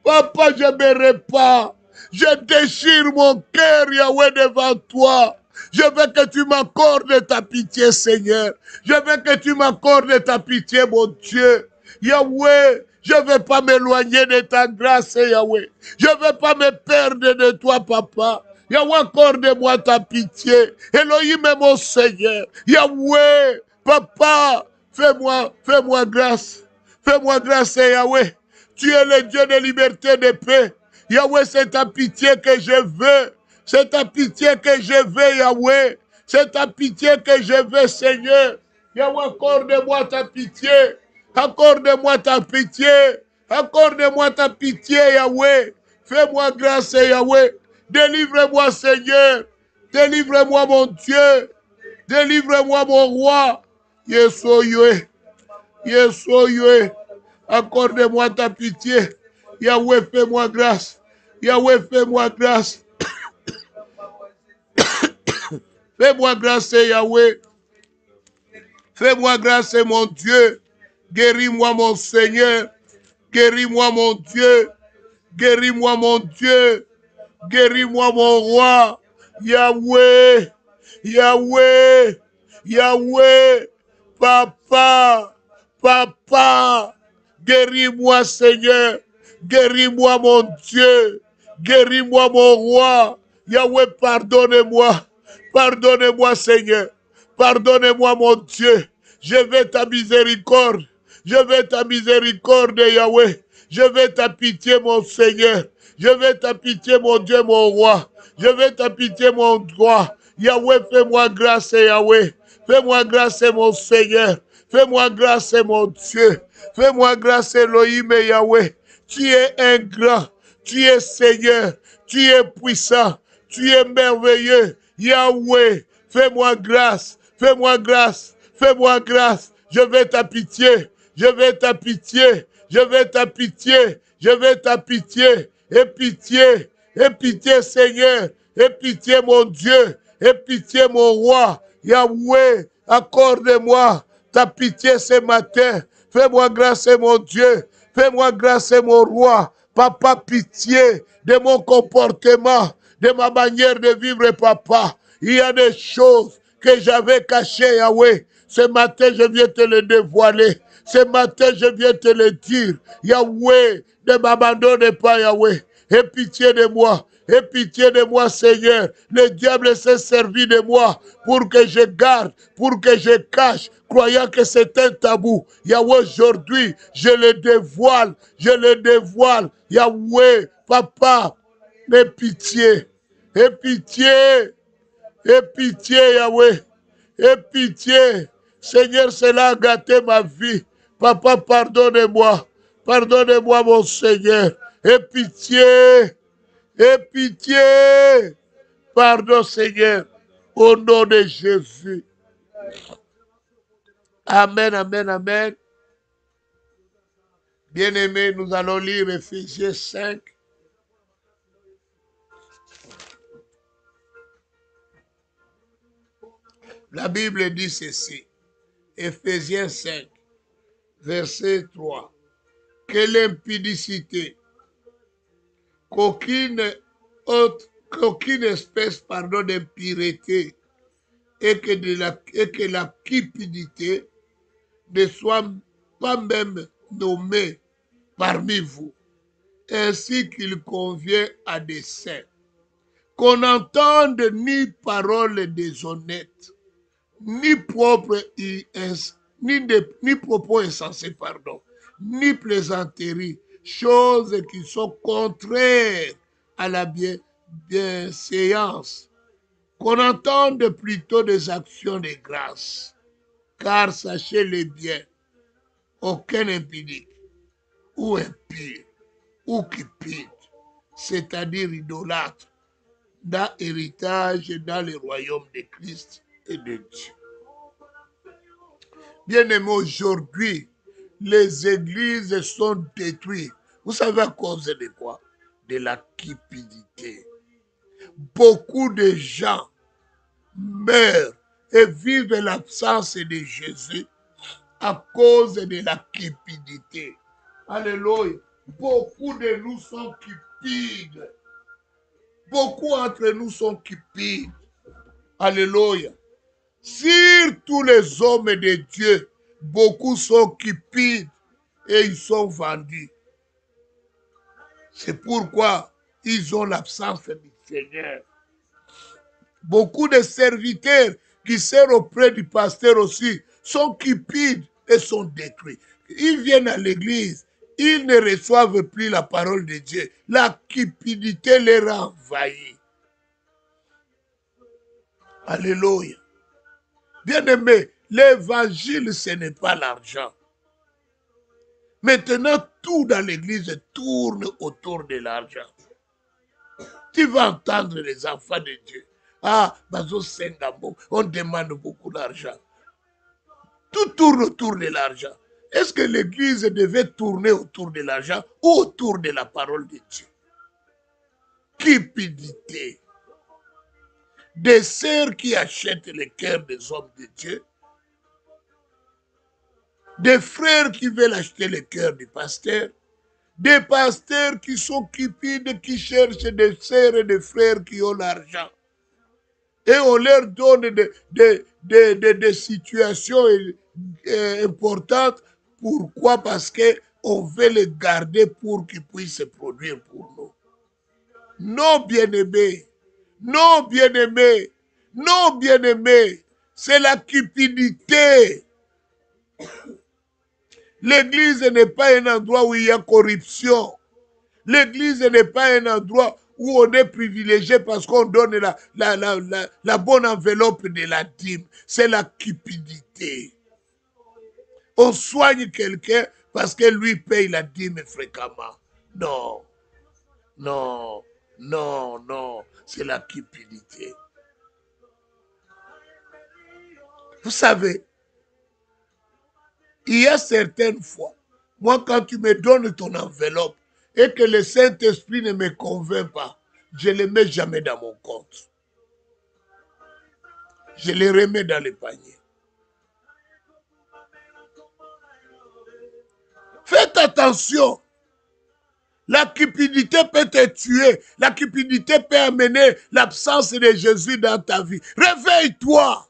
je me répands. Je déchire mon cœur, Yahweh, devant toi. Je veux que tu m'accordes ta pitié, Seigneur. Je veux que tu m'accordes ta pitié, mon Dieu. Yahweh, je ne veux pas m'éloigner de ta grâce, Yahweh. Je ne veux pas me perdre de toi, Papa. Yahweh, accorde-moi ta pitié. Elohim est mon Seigneur. Yahweh, Papa, fais-moi grâce. Fais-moi grâce, Yahweh. Tu es le Dieu de liberté et de paix. Yahweh, c'est ta pitié que je veux. Yahweh. C'est ta pitié que je veux, Seigneur. Yahweh, accorde-moi ta pitié. Accorde-moi ta pitié, Yahweh. Fais-moi grâce, Yahweh. Délivre-moi, Seigneur. Délivre-moi, mon Dieu. Délivre-moi, mon roi. Yesu. Accorde-moi ta pitié. Yahweh, fais-moi grâce. Fais-moi grâce, Yahweh. Fais-moi grâce, mon Dieu. Guéris-moi, mon Seigneur. Guéris-moi, mon Dieu. Guéris-moi, mon roi. Yahweh. Papa. Guéris-moi, Seigneur. Guéris-moi, mon Dieu. Guéris-moi, mon roi. Yahweh, pardonnez-moi. Pardonnez-moi, Seigneur. Pardonnez-moi, mon Dieu. Je veux ta miséricorde. Yahweh. Je veux ta pitié, mon Seigneur. Je veux ta pitié, mon Dieu, mon roi. Je veux ta pitié, mon roi. Yahweh, fais-moi grâce, Yahweh. Fais-moi grâce, mon Seigneur. Fais-moi grâce, mon Dieu. Fais-moi grâce, Elohim et Yahweh. Tu es un grand. Tu es Seigneur. Tu es puissant. Tu es merveilleux. Yahweh, fais-moi grâce. Je veux ta pitié. Aie pitié, Seigneur. Aie pitié, mon Dieu. Aie pitié, mon roi. Yahweh, accorde-moi ta pitié ce matin. Fais-moi grâce, mon Dieu. Fais-moi grâce, mon roi. Papa, pitié de mon comportement. de ma manière de vivre, papa. Il y a des choses que j'avais cachées, Yahweh. Ce matin, je viens te le dévoiler. Ce matin, je viens te le dire. Yahweh, ne m'abandonne pas, Yahweh. Aie pitié de moi. Aie pitié de moi, Seigneur. Le diable s'est servi de moi pour que je garde, pour que je cache, croyant que c'est un tabou. Yahweh, aujourd'hui, je le dévoile. Je le dévoile. Yahweh, papa, aie pitié. Aie pitié. Aie pitié, Yahweh. Aie pitié. Seigneur, cela a gâté ma vie. Papa, pardonne-moi. Pardonne-moi, mon Seigneur. Aie pitié. Aie pitié. Pardon, Seigneur. Au nom de Jésus. Amen, amen, amen. Bien-aimés, nous allons lire Éphésiens 5. La Bible dit ceci. Éphésiens 5, verset 3. Que l'impudicité, qu'aucune espèce d'impureté et que la cupidité ne soit pas même nommée parmi vous, ainsi qu'il convient à des saints. Qu'on n'entende ni paroles déshonnêtes, ni propos insensés, ni plaisanteries, choses qui sont contraires à la bienséance. Qu'on entende plutôt des actions de grâce, car sachez-le bien, aucun impudique, ou impie, ou cupide, c'est-à-dire idolâtre, n'a héritage dans le royaume de Christ et de Dieu. Bien-aimés, aujourd'hui, les églises sont détruites. Vous savez à cause de quoi? De la cupidité. Beaucoup de gens meurent et vivent l'absence de Jésus à cause de la cupidité. Alléluia. Beaucoup de nous sont cupides. Beaucoup entre nous sont cupides. Alléluia. Sur tous les hommes de Dieu, beaucoup sont cupides et ils sont vendus. C'est pourquoi ils ont l'absence du Seigneur. Beaucoup de serviteurs qui servent auprès du pasteur aussi sont cupides et sont détruits. Ils viennent à l'église, ils ne reçoivent plus la parole de Dieu. La cupidité les rend envahis. Alléluia. Bien-aimé, l'évangile, ce n'est pas l'argent. Maintenant, tout dans l'église tourne autour de l'argent. Tu vas entendre les enfants de Dieu. Ah, Bazo Sengamo, on demande beaucoup d'argent. Tout tourne autour de l'argent. Est-ce que l'église devait tourner autour de l'argent ou autour de la parole de Dieu? Cupidité. Des sœurs qui achètent le cœur des hommes de Dieu. Des frères qui veulent acheter le cœur du pasteur. Des pasteurs qui sont cupides, qui cherchent des sœurs et des frères qui ont l'argent. Et on leur donne des situations importantes. Pourquoi? Parce qu'on veut les garder pour qu'ils puissent se produire pour nous. Non, bien-aimés. Non, bien-aimés. Non, bien-aimés. C'est la cupidité. L'église n'est pas un endroit où il y a corruption. L'église n'est pas un endroit où on est privilégié parce qu'on donne la bonne enveloppe de la dîme. C'est la cupidité. On soigne quelqu'un parce que lui paye la dîme fréquemment. Non, non, non, non. C'est la cupidité. Vous savez, il y a certaines fois, moi quand tu me donnes ton enveloppe et que le Saint-Esprit ne me convainc pas, je ne le mets jamais dans mon compte. Je les remets dans le panier. Faites attention. La cupidité peut te tuer. La cupidité peut amener l'absence de Jésus dans ta vie. Réveille-toi.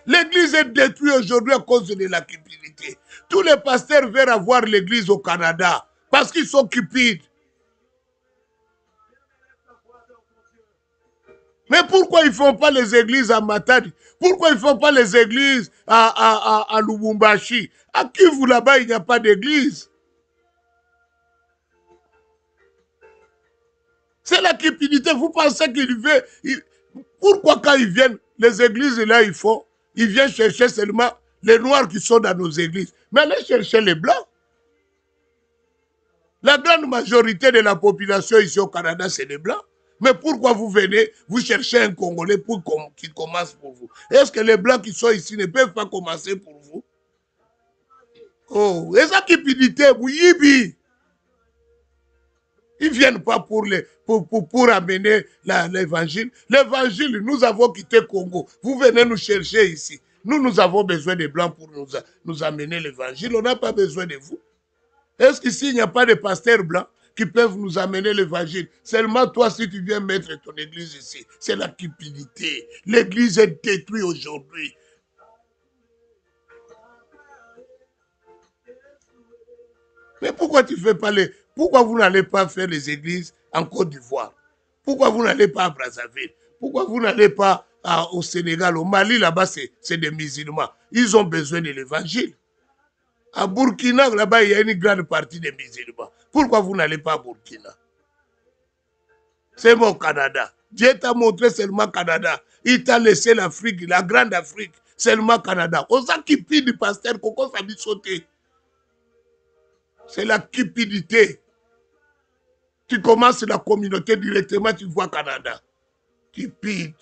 L'église est détruite aujourd'hui à cause de la cupidité. Tous les pasteurs veulent avoir l'église au Canada parce qu'ils sont cupides. Mais pourquoi ils ne font pas les églises à Matadi? Pourquoi ils ne font pas les églises à Lubumbashi? À Kivu, là-bas, il n'y a pas d'église. C'est la cupidité. Vous pensez qu'ils viennent... Pourquoi quand ils viennent, les églises, là, ils viennent chercher seulement les noirs qui sont dans nos églises. Mais allez chercher les blancs. La grande majorité de la population ici au Canada, c'est les blancs. Mais pourquoi vous venez, vous cherchez un Congolais qui commence pour vous? Est-ce que les blancs qui sont ici ne peuvent pas commencer pour vous? Oh, et ça cupidité, oui. Ils ne viennent pas pour amener l'évangile. L'évangile, nous avons quitté Congo. Vous venez nous chercher ici. Nous avons besoin des blancs pour nous amener l'évangile. On n'a pas besoin de vous. Est-ce qu'ici, il n'y a pas de pasteurs blancs qui peuvent nous amener l'évangile? Seulement toi, si tu viens mettre ton église ici, c'est la cupidité. L'église est détruite aujourd'hui. Mais pourquoi pourquoi vous n'allez pas faire les églises en Côte d'Ivoire? Pourquoi vous n'allez pas à Brazzaville? Pourquoi vous n'allez pas au Sénégal, au Mali, là-bas, c'est des musulmans. Ils ont besoin de l'évangile. À Burkina, là-bas, il y a une grande partie des musulmans. Pourquoi vous n'allez pas à Burkina? C'est mon Canada. Dieu t'a montré seulement Canada. Il t'a laissé l'Afrique, la grande Afrique, seulement Canada. On s'en cupide du pasteur, Coco Fabi sauter. C'est la cupidité. Tu commences la communauté directement, tu vois Canada. Cupide.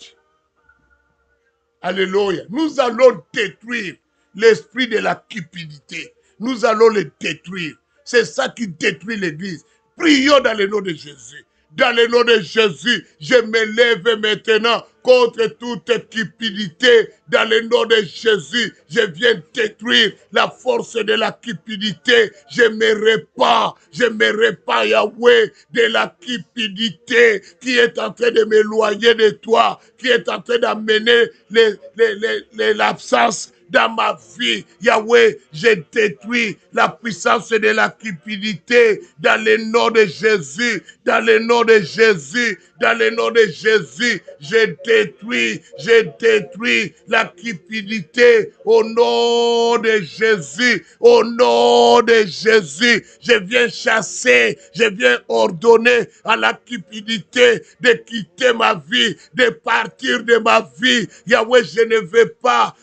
Alléluia. Nous allons détruire l'esprit de la cupidité. Nous allons le détruire. C'est ça qui détruit l'église. Prions dans le nom de Jésus. Dans le nom de Jésus, je me lève maintenant contre toute cupidité. Dans le nom de Jésus, je viens détruire la force de la cupidité. Je me répands, Yahweh, de la cupidité qui est en train de m'éloigner de toi, qui est en train d'amener l'absence dans ma vie. Yahweh, je détruis la puissance de la cupidité dans le nom de Jésus, dans le nom de Jésus, dans le nom de Jésus. Je détruis la cupidité au nom de Jésus, au nom de Jésus. Je viens chasser, je viens ordonner à la cupidité de quitter ma vie, de partir de ma vie. Yahweh, je ne veux pas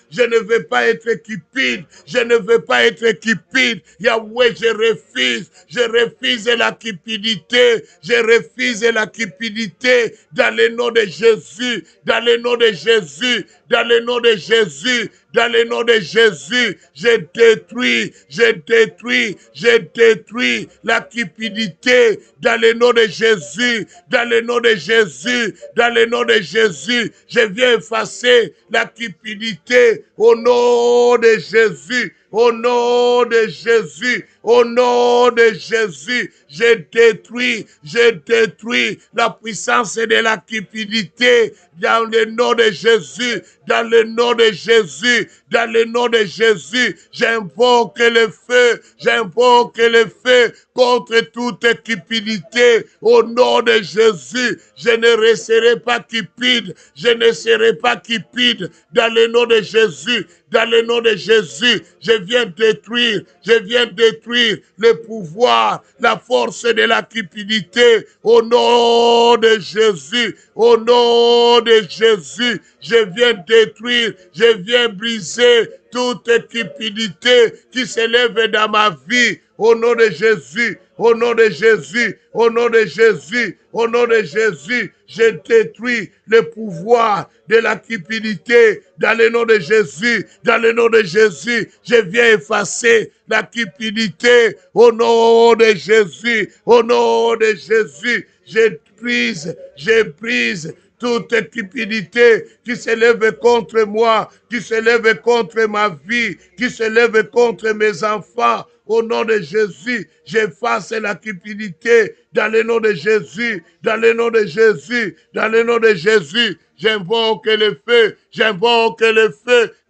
être cupide, je ne veux pas être cupide. Yahweh, je refuse la cupidité, je refuse la cupidité dans le nom de Jésus, dans le nom de Jésus, dans le nom de Jésus, dans le nom de Jésus. Je détruis la cupidité dans le nom de Jésus, dans le nom de Jésus, dans le nom de Jésus. Je viens effacer la cupidité au nom de Jésus. Au nom de Jésus, au nom de Jésus, je détruis la puissance de la cupidité dans le nom de Jésus, dans le nom de Jésus, dans le nom de Jésus. J'invoque le feu contre toute cupidité au nom de Jésus. Je ne serai pas cupide, je ne serai pas cupide dans le nom de Jésus. Dans le nom de Jésus, je viens détruire le pouvoir, la force de la cupidité. Au nom de Jésus, au nom de Jésus, je viens détruire, je viens briser toute cupidité qui s'élève dans ma vie. Au nom de Jésus, au nom de Jésus, au nom de Jésus, au nom de Jésus, je détruis le pouvoir de la cupidité dans le nom de Jésus, dans le nom de Jésus. Je viens effacer la cupidité au nom de Jésus, au nom de Jésus. Je brise toute cupidité qui s'élève contre moi, qui s'élève contre ma vie, qui s'élève contre mes enfants. Au nom de Jésus, j'efface la cupidité dans le nom de Jésus, dans le nom de Jésus, dans le nom de Jésus. J'invoque le feu,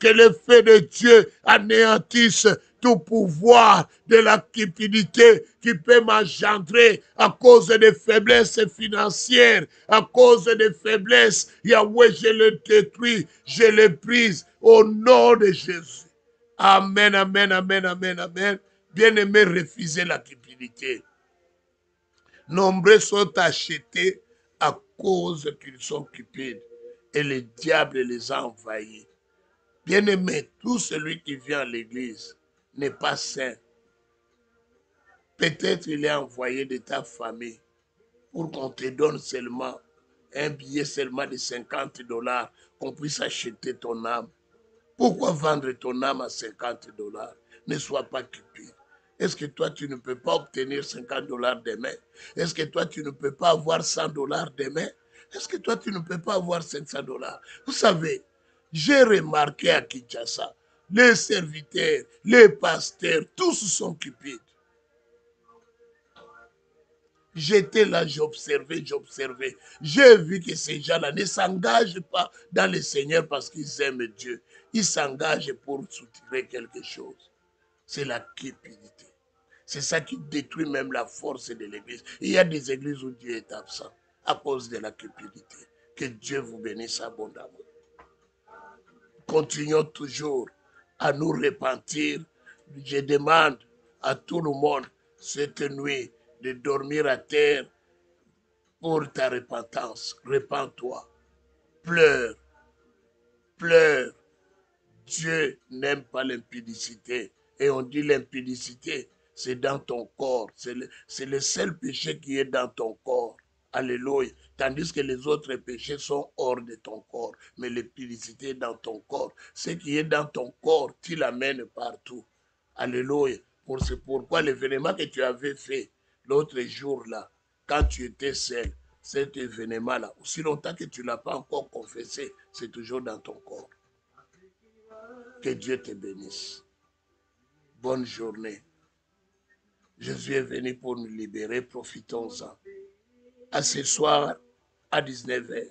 que le feu de Dieu anéantisse tout pouvoir de la cupidité qui peut m'engendrer à cause des faiblesses financières, à cause des faiblesses. Yahweh, je le détruis, je le brise au nom de Jésus. Amen, amen, amen, amen, amen. Bien-aimés, refusez la cupidité. Nombreux sont achetés à cause qu'ils sont cupides et le diable les a envahis. Bien-aimé, tout celui qui vient à l'église n'est pas saint. Peut-être il est envoyé de ta famille pour qu'on te donne seulement un billet seulement de $50, qu'on puisse acheter ton âme. Pourquoi vendre ton âme à $50? Ne sois pas cupide. Est-ce que toi, tu ne peux pas obtenir $50 demain? Est-ce que toi, tu ne peux pas avoir $100 demain? Est-ce que toi, tu ne peux pas avoir $500? Vous savez, j'ai remarqué à Kinshasa, les serviteurs, les pasteurs, tous sont cupides. J'étais là, j'observais. J'ai vu que ces gens-là ne s'engagent pas dans le Seigneur parce qu'ils aiment Dieu. Ils s'engagent pour soutirer quelque chose. C'est la cupidité. C'est ça qui détruit même la force de l'église. Il y a des églises où Dieu est absent à cause de la cupidité. Que Dieu vous bénisse abondamment. Continuons toujours à nous repentir. Je demande à tout le monde cette nuit de dormir à terre pour ta repentance. Repends-toi. Pleure. Pleure. Dieu n'aime pas l'impudicité. Et on dit l'impudicité, c'est dans ton corps. C'est le seul péché qui est dans ton corps. Alléluia. Tandis que les autres péchés sont hors de ton corps. Mais l'impudicité est dans ton corps. Ce qui est dans ton corps, tu l'amènes partout. Alléluia. C'est pourquoi l'événement que tu avais fait l'autre jour-là, quand tu étais seul, cet événement-là, aussi longtemps que tu ne l'as pas encore confessé, c'est toujours dans ton corps. Que Dieu te bénisse. Bonne journée. Jésus est venu pour nous libérer, profitons-en. À ce soir, à 19h.